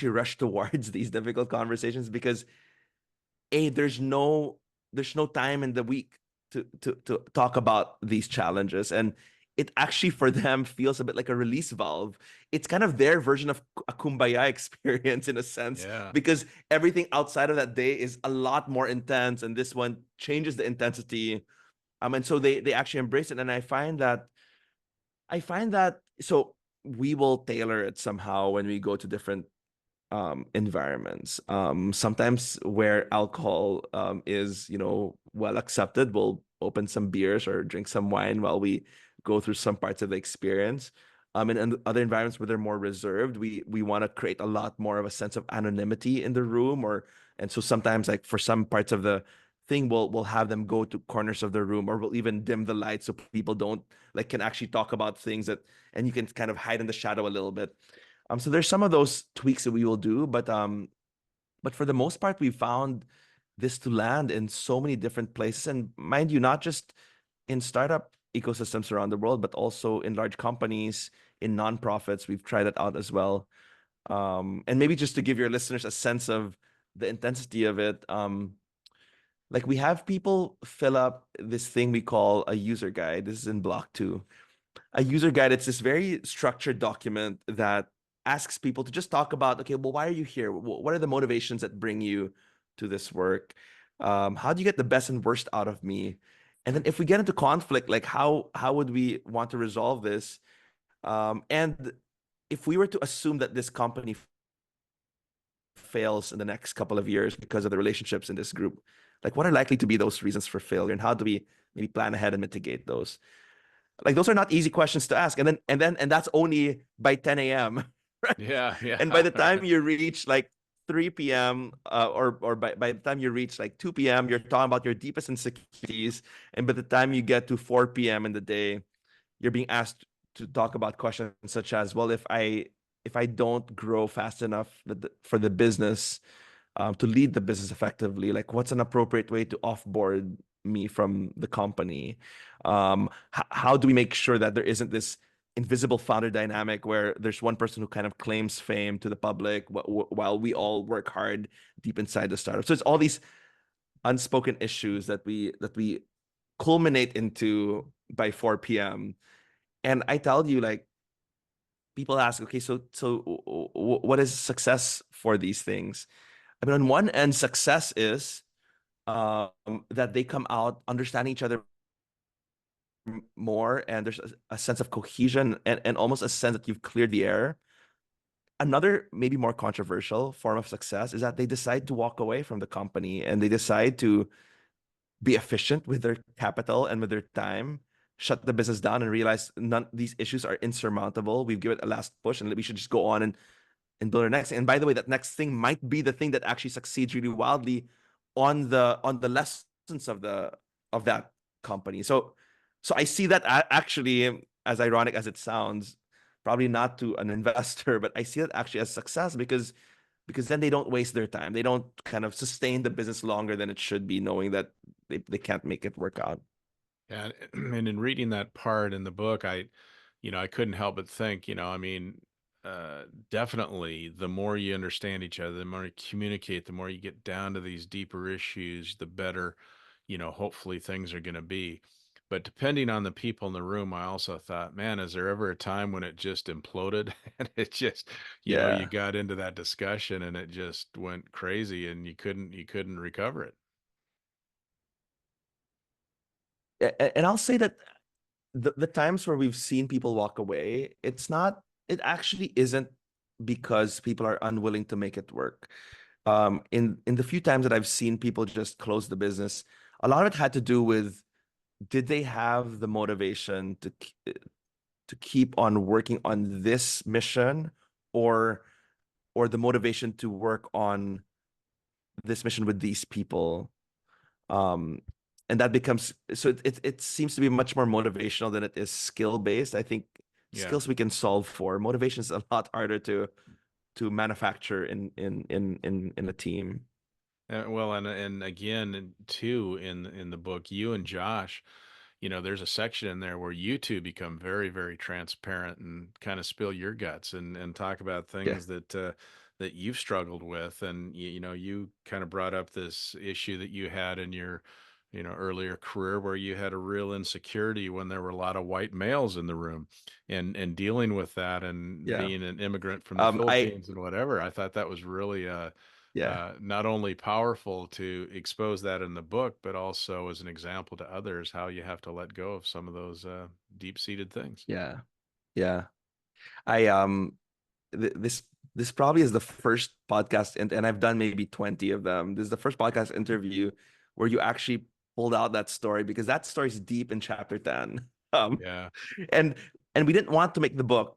rush towards these difficult conversations, because there's no time in the week to talk about these challenges, and it actually for them feels a bit like a release valve. It's kind of their version of a kumbaya experience in a sense, yeah. because everything outside of that day is a lot more intense, and this one changes the intensity. And so they actually embrace it, and I find that so we will tailor it somehow when we go to different environments. Sometimes where alcohol is, well accepted, we'll open some beers or drink some wine while we go through some parts of the experience. And in other environments where they're more reserved, we want to create a lot more of a sense of anonymity in the room, and so sometimes, like, for some parts of the thing, we'll have them go to corners of the room, or we'll even dim the lights so people don't, like, can actually talk about things that, and you can kind of hide in the shadow a little bit. So there's some of those tweaks that we will do, but for the most part, we found this to land in so many different places, and mind you, not just in startup ecosystems around the world, but also in large companies, in nonprofits. We've tried it out as well. And maybe just to give your listeners a sense of the intensity of it, like, we have people fill up this thing we call a user guide. This is in block 2. A user guide, it's this very structured document that asks people to just talk about, okay, well, why are you here? What are the motivations that bring you to this work? How do you get the best and worst out of me? And then if we get into conflict, like, how would we want to resolve this? And if we were to assume that this company fails in the next couple of years because of the relationships in this group, like, what are likely to be those reasons for failure, and how do we maybe plan ahead and mitigate those? Like, those are not easy questions to ask. And that's only by 10 a.m. Right? Yeah, And by yeah. the time you reach like 3 p.m., or by the time you reach like 2 p.m., you're talking about your deepest insecurities. And by the time you get to 4 p.m. in the day, you're being asked to talk about questions such as, well, if I don't grow fast enough for the business, to lead the business effectively, like, what's an appropriate way to offboard me from the company? How do we make sure that there isn't this invisible founder dynamic where there's one person who kind of claims fame to the public while we all work hard deep inside the startup? So it's all these unspoken issues that we culminate into by 4 p.m. And I tell you, like, people ask, okay, so what is success for these things? I mean, on one end, success is that they come out understanding each other more, and there's a sense of cohesion, and almost a sense that you've cleared the air. Another, maybe more controversial form of success is that they decide to walk away from the company, and they decide to be efficient with their capital and with their time, shut the business down, and realize none these issues are insurmountable. We've given it a last push, and we should just go on and build our next. And by the way, that next thing might be the thing that actually succeeds really wildly on the lessons of that company. So I see that actually, as ironic as it sounds, probably not to an investor, but I see it actually as success, because because then they don't waste their time. They don't kind of sustain the business longer than it should be, knowing that they can't make it work out. And and in reading that part in the book, I couldn't help but think, definitely the more you understand each other, the more you communicate, the more you get down to these deeper issues, the better, hopefully things are going to be. But depending on the people in the room, I also thought, man, is there ever a time when it just imploded and it just, you Yeah. got into that discussion and it just went crazy and you couldn't recover it? And I'll say that the times where we've seen people walk away, it actually isn't because people are unwilling to make it work. In the few times that I've seen people just close the business, a lot of it had to do with, did they have the motivation to keep on working on this mission, or the motivation to work on this mission with these people. um and that becomes, so it seems to be much more motivational than it is skill based. I think Yeah. skills we can solve for. Motivation is a lot harder to manufacture in a team. Well, and again, too, in the book, you and Josh, there's a section in there where you two become very, very transparent and kind of spill your guts and talk about Yeah. things that you've struggled with, and you kind of brought up this issue that you had in your earlier career where you had a real insecurity when there were a lot of white males in the room, and dealing with that and Yeah. being an immigrant from the I Philippines and whatever. I thought that was really Yeah. not only powerful to expose that in the book, but also as an example to others how you have to let go of some of those deep-seated things. Yeah. Yeah. I this this probably is the first podcast, and I've done maybe 20 of them. This is the first podcast interview where you actually pulled out that story, because that story is deep in chapter 10. Um, Yeah, and we didn't want to make the book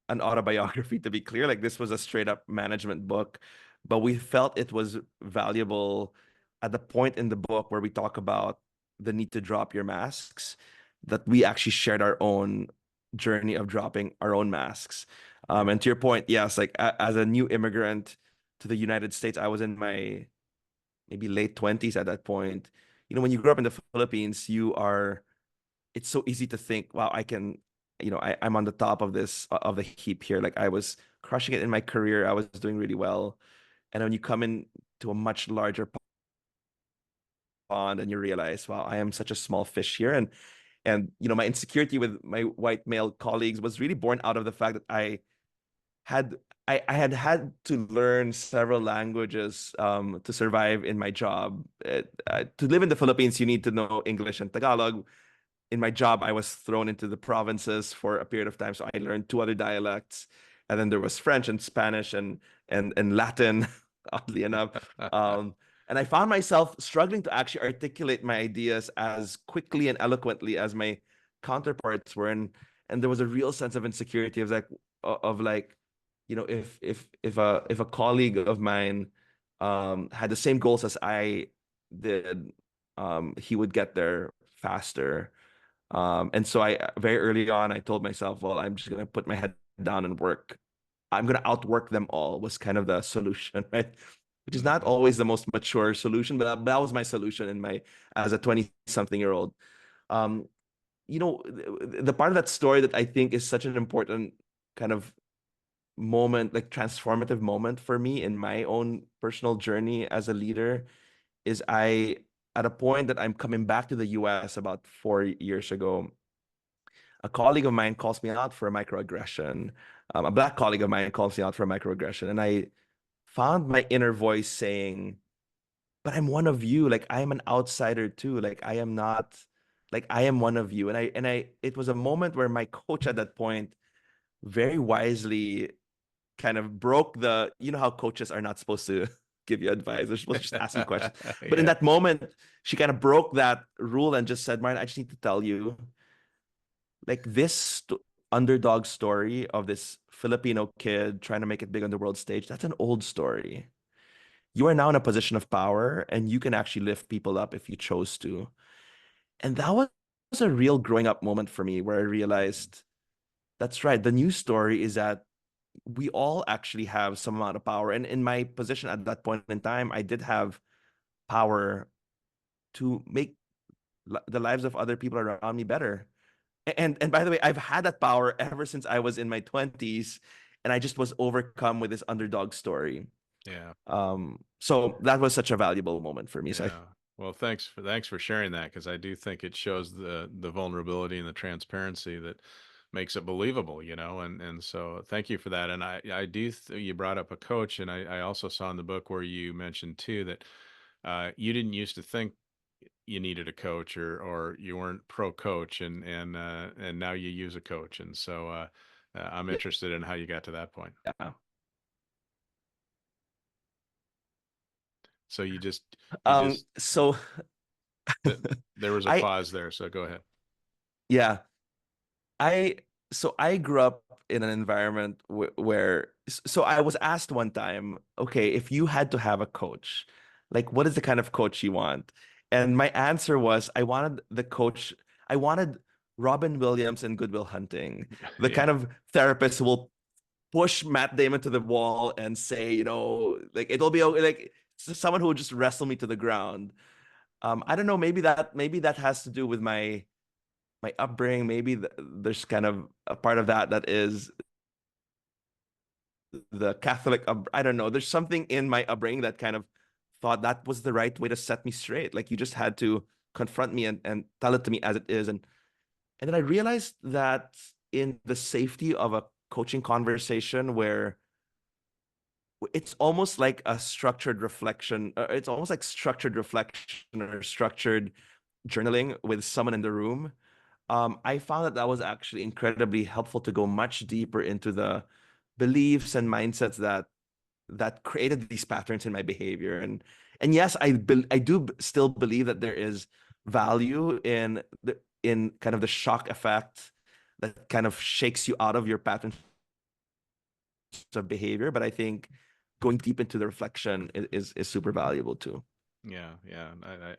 an autobiography, to be clear. Like, this was a straight up management book, but we felt it was valuable at the point in the book where we talk about the need to drop your masks, that we actually shared our own journey of dropping our own masks. yeah, And to your point, yes, like as a new immigrant to the United States, I was in my maybe late 20s at that point. When you grow up in the Philippines, it's so easy to think, wow, I can, I'm on the top of of the heap here. Like, I was crushing it in my career. I was doing really well. And when you come in to a much larger pond and you realize, wow, I am such a small fish here. And my insecurity with my white male colleagues was really born out of the fact that had I had to learn several languages to survive in my job. To live in the Philippines, you need to know English and Tagalog. In my job, I was thrown into the provinces for a period of time, so I learned two other dialects, and then there was French and Spanish and Latin, oddly enough. Um, and I found myself struggling to actually articulate my ideas as quickly and eloquently as my counterparts were, and there was a real sense of insecurity of like, if a colleague of mine had the same goals as I did, he would get there faster. And so I very early on, I told myself, well, I'm just gonna put my head down and work. I'm gonna outwork them all, was kind of the solution, right? Which is not hmm always the most mature solution, but that was my solution as a 20-something-year-old. Um, the part of that story that I think is such an important kind of moment, like transformative moment for me in my own personal journey as a leader, is at a point that I'm coming back to the US about 4 years ago, a colleague of mine calls me out for a microaggression. A black colleague of mine calls me out for a microaggression. And I found my inner voice saying, but I'm one of you. Like, I am an outsider too. Like, I am not, like, I am one of you. It was a moment where my coach at that point very wisely kind of broke how coaches are not supposed to give you advice. They're supposed to just ask you questions. But in yeah, that moment, she kind of broke that rule and just said, Martin, I just need to tell you, like, underdog story of this Filipino kid trying to make it big on the world stage, that's an old story. You are now in a position of power and you can actually lift people up if you chose to. And that was a real growing up moment for me, where I realized, that's right. The new story is that we all actually have some amount of power. And in my position at that point in time, I did have power to make the lives of other people around me better. And by the way, I've had that power ever since I was in my 20s, and I just was overcome with this underdog story. Yeah. So that was such a valuable moment for me. So Yeah. Well, thanks for sharing that, because I do think it shows the vulnerability and the transparency that makes it believable, and so thank you for that. And I do you brought up a coach, and I also saw in the book where you mentioned too that you didn't used to think you needed a coach, or you weren't pro coach, and now you use a coach, and so I'm interested in how you got to that point. yeah. So you Um, just so th- there was a I pause there, so go ahead. yeah, I so I grew up in an environment where so I was asked one time, okay, if you had to have a coach, like what is the kind of coach you want? And my answer was I wanted Robin Williams in Good Will Hunting, the Yeah. kind of therapist who will push Matt Damon to the wall and say, like it'll be okay, like someone who will just wrestle me to the ground. I don't know, maybe that has to do with my upbringing. Maybe there's kind of a part of that is the Catholic I don't know. There's something in my upbringing that kind of thought that was the right way to set me straight. Like you just had to confront me and tell it to me as it is. And then I realized that in the safety of a coaching conversation where it's almost like a structured reflection, it's almost like structured reflection or structured journaling with someone in the room. I found that was actually incredibly helpful to go much deeper into the beliefs and mindsets that created these patterns in my behavior. And yes, I do still believe that there is value in kind of the shock effect that kind of shakes you out of your patterns of behavior. But I think going deep into the reflection is super valuable too. Yeah, yeah,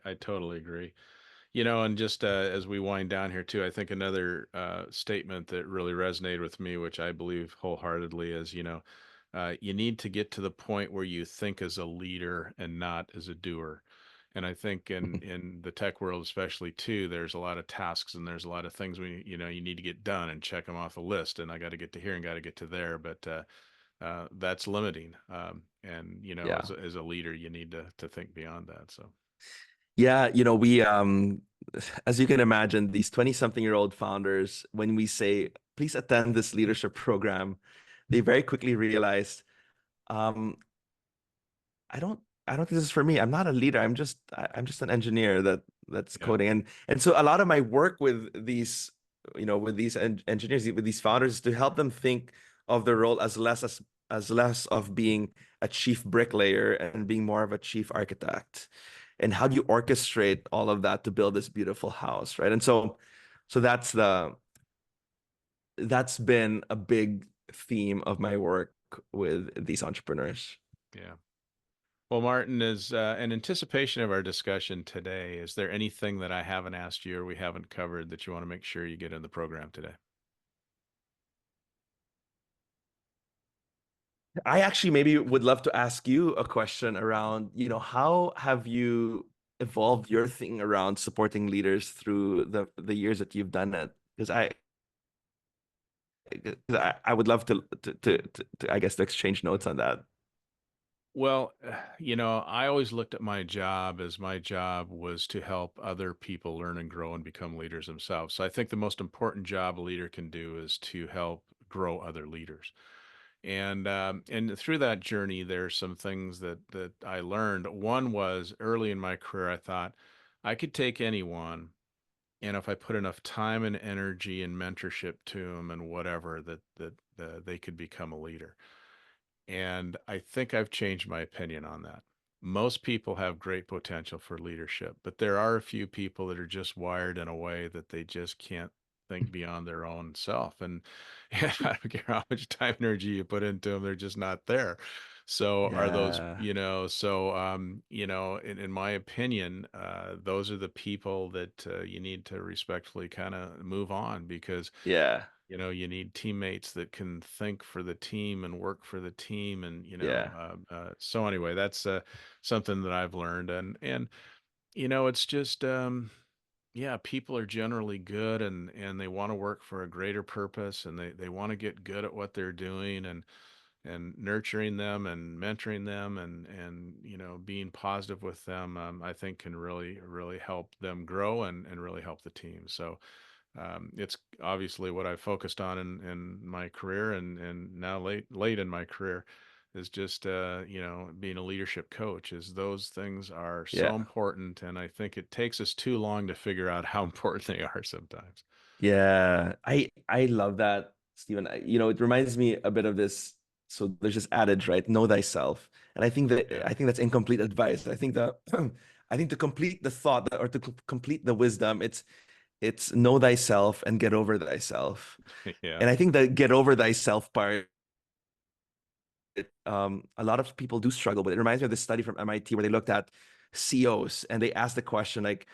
I totally agree. And just as we wind down here too, I think another statement that really resonated with me, which I believe wholeheartedly, is you need to get to the point where you think as a leader and not as a doer. And I think in the tech world, especially too, there's a lot of tasks and there's a lot of things you need to get done and check them off a list. And I got to get to here and got to get to there, but that's limiting. And Yeah. as a leader, you need to think beyond that. So. Yeah, we as you can imagine, these 20-something-year-old founders, when we say, please attend this leadership program, they very quickly realized, um, I don't I don't think this is for me. I'm not a leader. I'm just an engineer that's Yeah. coding. And so a lot of my work with these, engineers, with these founders is to help them think of their role as less of being a chief bricklayer and being more of a chief architect. And how do you orchestrate all of that to build this beautiful house, right? And so that's been a big theme of my work with these entrepreneurs. Yeah. Well, Martin, is in anticipation of our discussion today, is there anything that I haven't asked you or we haven't covered that you want to make sure you get in the program today? I actually maybe would love to ask you a question around, how have you evolved your thing around supporting leaders through the years that you've done it? Because I would love to I guess to exchange notes on that. Well, I always looked at my job as my job was to help other people learn and grow and become leaders themselves. So I think the most important job a leader can do is to help grow other leaders. And through that journey, there's some things that I learned. One was early in my career, I thought I could take anyone, and if I put enough time and energy and mentorship to them and whatever, that they could become a leader. And I think I've changed my opinion on that. Most people have great potential for leadership, but there are a few people that are just wired in a way that they just can't think beyond their own self. And I don't care how much time and energy you put into them, they're just not there. So are those, Yeah. in my opinion, those are the people that you need to respectfully kind of move on, because Yeah. you need teammates that can think for the team and work for the team, and Yeah. so anyway, that's something that I've learned, and it's just yeah, people are generally good, and they want to work for a greater purpose, and they want to get good at what they're doing, and nurturing them and mentoring them, and being positive with them, I think can really help them grow, and really help the team. So it's obviously what I've focused on in my career, and now late in my career, is just being a leadership coach. Is those things are so Yeah. important, and I think it takes us too long to figure out how important they are sometimes. Yeah, I love that, Stephen. It reminds me a bit of this. So there's this adage, right? Know thyself. And Yeah. I think that's incomplete advice. I think that I think to complete the thought or to complete the wisdom, it's know thyself and get over thyself. Yeah. And I think the get over thyself part, a lot of people do struggle with. It reminds me of this study from MIT where they looked at CEOs and they asked the question like,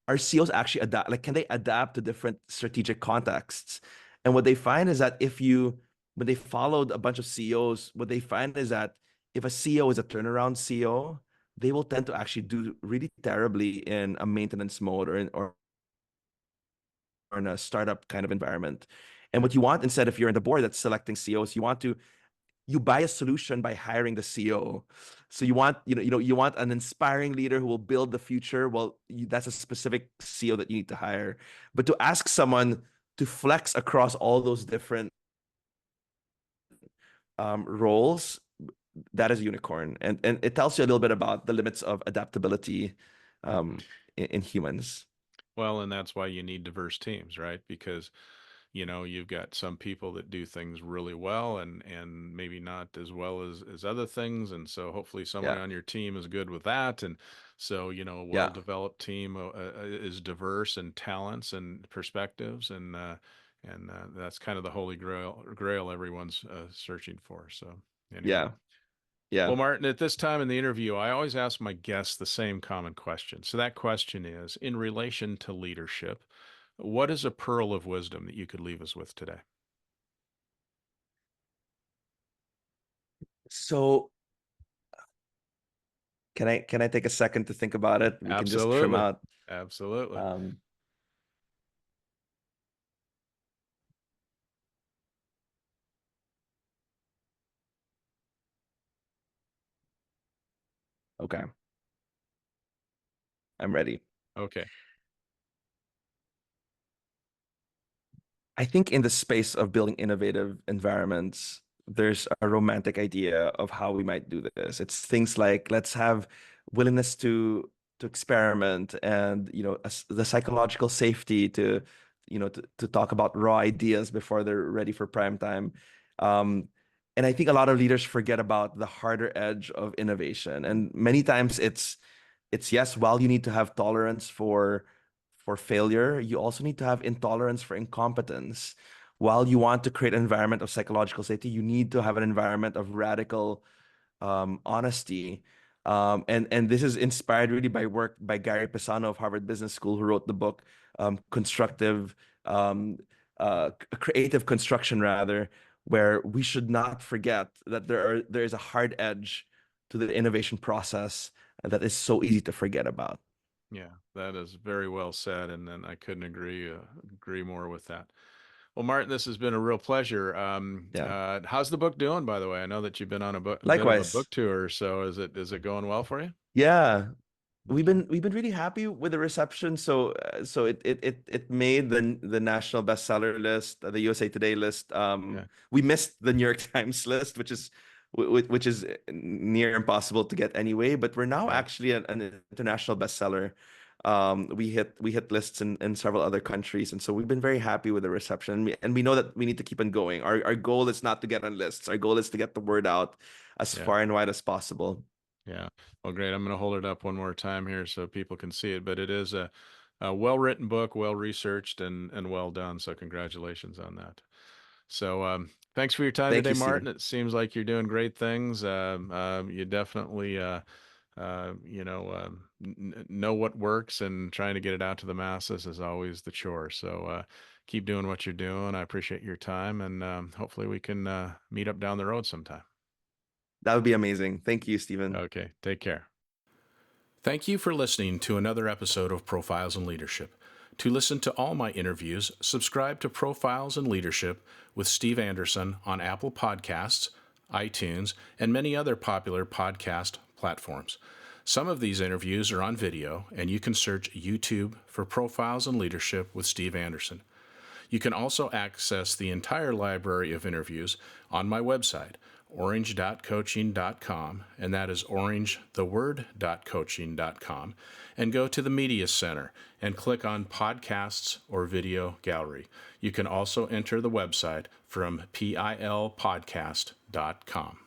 are CEOs actually adapt? Like, can they adapt to different strategic contexts? And what they find is that when they followed a bunch of CEOs, what they find is that if a CEO is a turnaround CEO, they will tend to actually do really terribly in a maintenance mode or in a startup kind of environment. And what you want instead, if you're in the board that's selecting CEOs, you buy a solution by hiring the CEO. So you want an inspiring leader who will build the future. Well, that's a specific CEO that you need to hire. But to ask someone to flex across all those different roles, that is a unicorn, and it tells you a little bit about the limits of adaptability Mhm. in humans. Well, and that's why you need diverse teams, right? Because you've got some people that do things really well, and maybe not as well as other things, and so hopefully someone Yeah, on your team is good with that, and so a yeah, well-developed team is diverse in talents and perspectives, and that's kind of the holy grail everyone's searching for. So anyway. yeah, yeah. Well, Martin, at this time in the interview, I always ask my guests the same common question. So that question is, in relation to leadership, what is a pearl of wisdom that you could leave us with today? So can I take a second to think about it? We can just trim Absolutely. out. Absolutely. Um, okay, I'm ready. Okay. I think in the space of building innovative environments, there's a romantic idea of how we might do this. It's things like let's have willingness to experiment and the psychological safety to talk about raw ideas before they're ready for prime time. Um, and I think a lot of leaders forget about the harder edge of innovation. And many times it's yes, while you need to have tolerance for failure, you also need to have intolerance for incompetence. While you want to create an environment of psychological safety, you need to have an environment of radical honesty. And this is inspired really by work by Gary Pisano of Harvard Business School, who wrote the book Constructive, um, Creative Construction, rather, where we should not forget that there is a hard edge to the innovation process that is so easy to forget about. Yeah, that is very well said, and I couldn't agree more with that. Well, Martin, this has been a real pleasure. Yeah. How's the book doing, by the way? I know that you've been on a bit of a Likewise. book tour, so is it going well for you? Yeah. Okay. We've been really happy with the reception. So it made the national bestseller list, the USA Today list. Yeah. We missed the New York Times list, which is near impossible to get anyway. But we're now Yeah. actually an international bestseller. We hit lists in several other countries, and so we've been very happy with the reception. And we know that we need to keep on going. Our goal is not to get on lists. Our goal is to get the word out as Yeah. far and wide as possible. Yeah. Well, great. I'm going to hold it up one more time here so people can see it. But it is a well-written book, well-researched, and well done. So congratulations on that. So thanks for your time Thank today, you, Martin. Stephen. It seems like you're doing great things. You definitely know what works, and trying to get it out to the masses is always the chore. So keep doing what you're doing. I appreciate your time, and hopefully we can meet up down the road sometime. That would be amazing. Thank you, Stephen. Okay, take care. Thank you for listening to another episode of Profiles in Leadership. To listen to all my interviews, subscribe to Profiles in Leadership with Steve Anderson on Apple Podcasts, iTunes, and many other popular podcast platforms. Some of these interviews are on video, and you can search YouTube for Profiles in Leadership with Steve Anderson. You can also access the entire library of interviews on my website, orange.coaching.com, and that is orangetheword.coaching.com, and go to the Media Center and click on Podcasts or Video Gallery. You can also enter the website from pilpodcast.com.